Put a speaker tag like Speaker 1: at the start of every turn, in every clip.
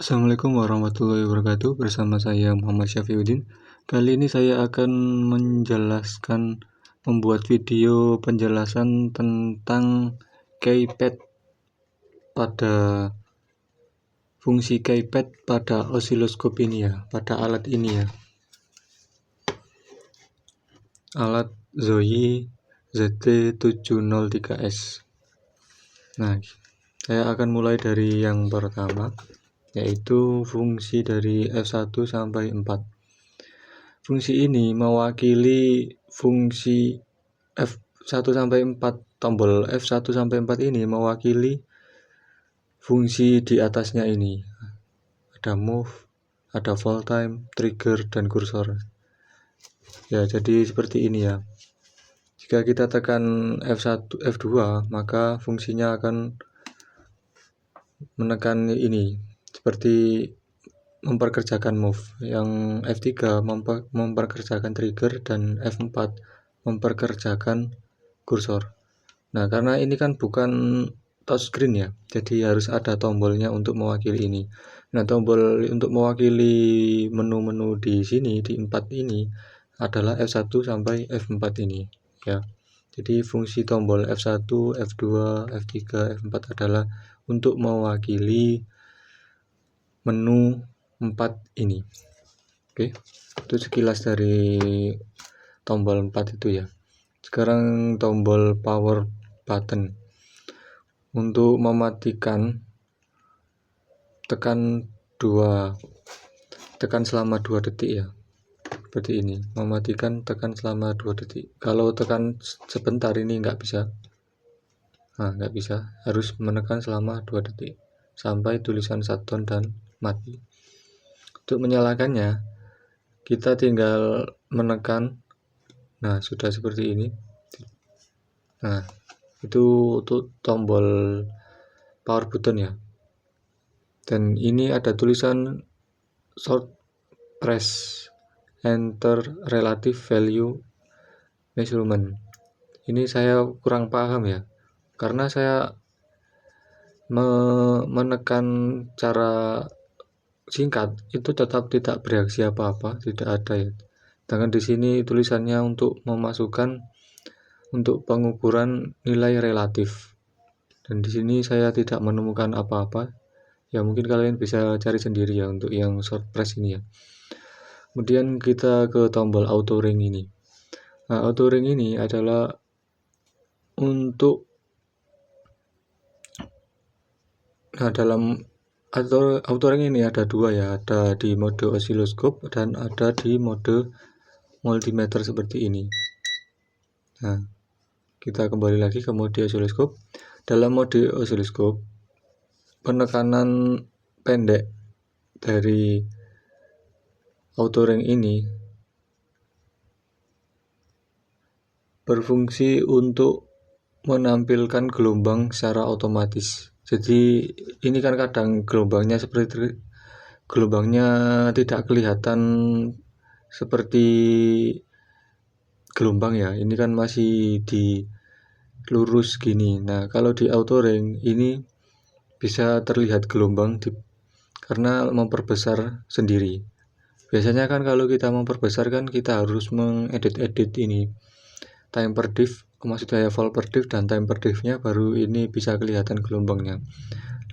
Speaker 1: Assalamualaikum warahmatullahi wabarakatuh. Bersama saya Muhammad Syafiuddin. Kali ini saya akan menjelaskan membuat video penjelasan tentang keypad pada fungsi keypad pada osiloskop ini ya, pada alat ini ya. Alat Zoyi ZT703S. Nah, saya akan mulai dari yang pertama, yaitu fungsi dari F1 sampai 4. Fungsi ini mewakili fungsi F1 sampai 4. Tombol F1 sampai 4 ini mewakili fungsi di atasnya ini. Ada move, ada fall time, trigger, dan kursor. Ya, jadi seperti ini ya. Jika kita tekan F1, F2, maka fungsinya akan menekan ini, seperti memperkerjakan move. Yang F3 memperkerjakan trigger, dan F4 memperkerjakan kursor. Nah, karena ini kan bukan touchscreen ya, jadi harus ada tombolnya untuk mewakili ini. Nah, tombol untuk mewakili menu-menu di sini, di 4 ini adalah F1 sampai F4 ini ya. Jadi fungsi tombol F1, F2, F3, F4 adalah untuk mewakili menu 4 ini. Oke, itu sekilas dari tombol 4 itu ya. Sekarang tombol power button. Untuk mematikan, tekan selama 2 detik ya. Seperti ini. Mematikan, tekan selama 2 detik. Kalau tekan sebentar ini nggak bisa. Nah, nggak bisa. Harus menekan selama 2 detik sampai tulisan shutdown dan mati. Untuk menyalakannya, kita tinggal menekan. Nah, sudah seperti ini. Nah, itu untuk tombol power button ya. Dan ini ada tulisan short press enter relative value measurement. Ini saya kurang paham ya, karena saya menekan cara singkat itu tetap tidak bereaksi apa-apa, tidak ada ya. Sedangkan di sini tulisannya untuk memasukkan untuk pengukuran nilai relatif. Dan di sini saya tidak menemukan apa-apa. Ya, mungkin kalian bisa cari sendiri ya untuk yang short press ini ya. Kemudian kita ke tombol auto ring ini. Nah, auto ring ini adalah untuk dalam auto ring ini ada dua ya, ada di mode osiloskop dan ada di mode multimeter seperti ini. Nah, kita kembali lagi ke mode osiloskop. Dalam mode osiloskop, penekanan pendek dari auto ring ini berfungsi untuk menampilkan gelombang secara otomatis. Jadi ini kan kadang gelombangnya tidak kelihatan seperti gelombang ya. Ini kan masih di lurus gini. Nah, kalau di auto ring ini bisa terlihat gelombang karena memperbesar sendiri. Biasanya kan kalau kita memperbesar kan kita harus mengedit ini time per diff, maksudnya vol per diff dan time per diff-nya, baru ini bisa kelihatan gelombangnya.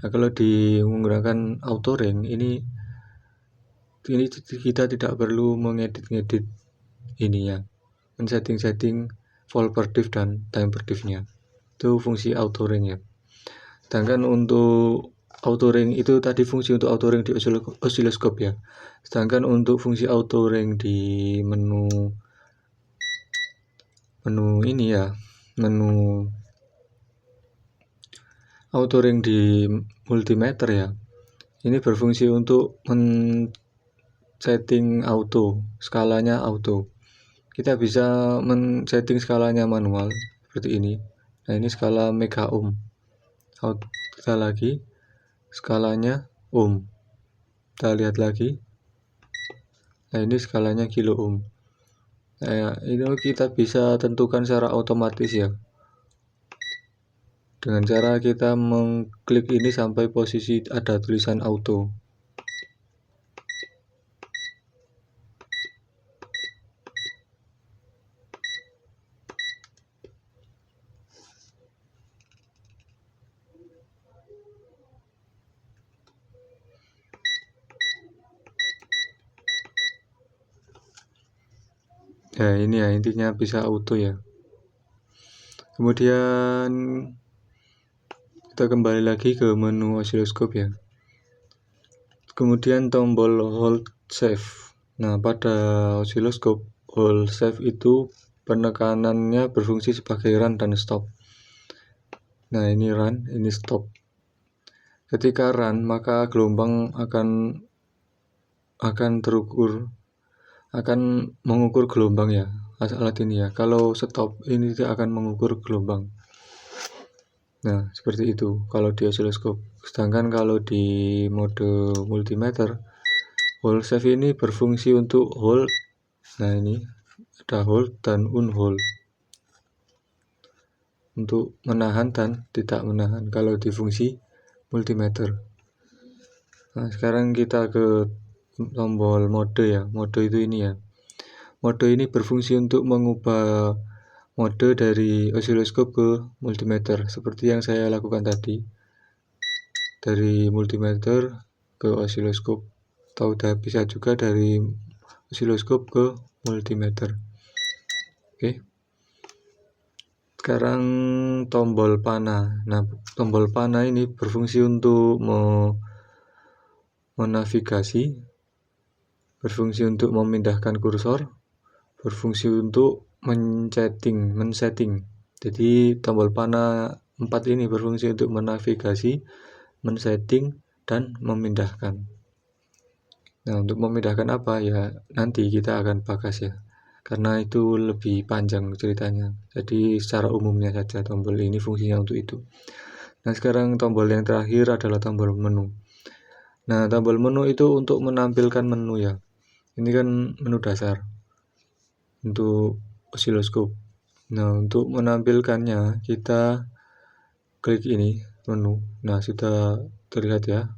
Speaker 1: Nah, kalau menggunakan auto ring ini kita tidak perlu mengedit ini ya, men-setting vol per diff dan time per diff-nya. Itu fungsi auto ring ya. Sedangkan untuk auto ring itu tadi fungsi untuk auto ring di osiloskop ya. Sedangkan untuk fungsi auto ring di menu ini ya, menu auto ring di multimeter ya. Ini berfungsi untuk setting auto, skalanya auto. Kita bisa men-setting skalanya manual seperti ini. Nah, ini skala mega ohm. Kita lagi skalanya ohm. Kita lihat lagi. Nah, ini skalanya kilo ohm. Nah, ini kita bisa tentukan secara otomatis ya. Dengan cara kita mengklik ini sampai posisi ada tulisan auto. Ya ini ya intinya bisa auto ya. Kemudian kita kembali lagi ke menu osiloskop ya. Kemudian tombol hold shift. Nah, pada osiloskop hold shift itu penekanannya berfungsi sebagai run dan stop. Nah, ini run, ini stop. Ketika run, maka gelombang akan mengukur gelombang ya, alat ini ya. Kalau stop, ini tidak akan mengukur gelombang. Nah, seperti itu kalau di osiloskop. Sedangkan kalau di mode multimeter, hold shift ini berfungsi untuk hold. Nah, ini ada hold dan unhold. Untuk menahan dan tidak menahan kalau di fungsi multimeter. Nah, sekarang kita ke tombol mode ya. Mode itu ini ya. Mode ini berfungsi untuk mengubah mode dari osiloskop ke multimeter seperti yang saya lakukan tadi. Dari multimeter ke osiloskop, atau bisa juga dari osiloskop ke multimeter. Oke. Sekarang tombol panah. Nah, tombol panah ini berfungsi untuk menavigasi, berfungsi untuk memindahkan kursor, berfungsi untuk men-setting. Jadi tombol panah 4 ini berfungsi untuk menavigasi, men-setting, dan memindahkan. Nah, untuk memindahkan apa ya nanti kita akan bahas ya, karena itu lebih panjang ceritanya. Jadi secara umumnya saja tombol ini fungsinya untuk itu. Nah, sekarang tombol yang terakhir adalah tombol menu. Nah, tombol menu itu untuk menampilkan menu ya. Ini kan menu dasar untuk osiloskop. Nah, untuk menampilkannya kita klik ini menu. Nah, sudah terlihat ya.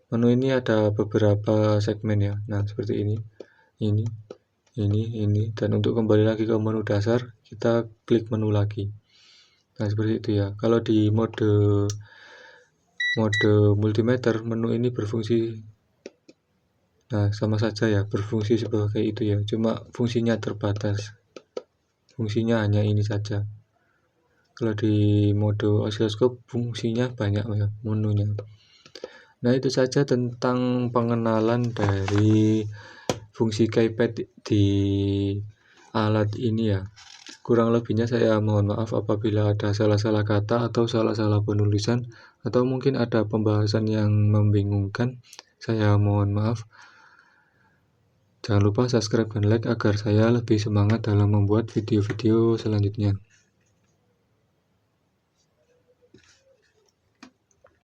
Speaker 1: Menu ini ada beberapa segmen ya. Nah, seperti ini, dan untuk kembali lagi ke menu dasar, kita klik menu lagi. Nah, seperti itu ya. Kalau di mode multimeter, menu ini berfungsi, nah sama saja ya, berfungsi sebagai itu ya. Cuma fungsinya terbatas. Fungsinya hanya ini saja. Kalau di mode osiloskop fungsinya banyak ya, menunya. Nah, itu saja tentang pengenalan dari fungsi keypad di alat ini ya. Kurang lebihnya saya mohon maaf apabila ada salah-salah kata atau salah-salah penulisan, atau mungkin ada pembahasan yang membingungkan. Saya mohon maaf. Jangan lupa subscribe dan like agar saya lebih semangat dalam membuat video-video selanjutnya.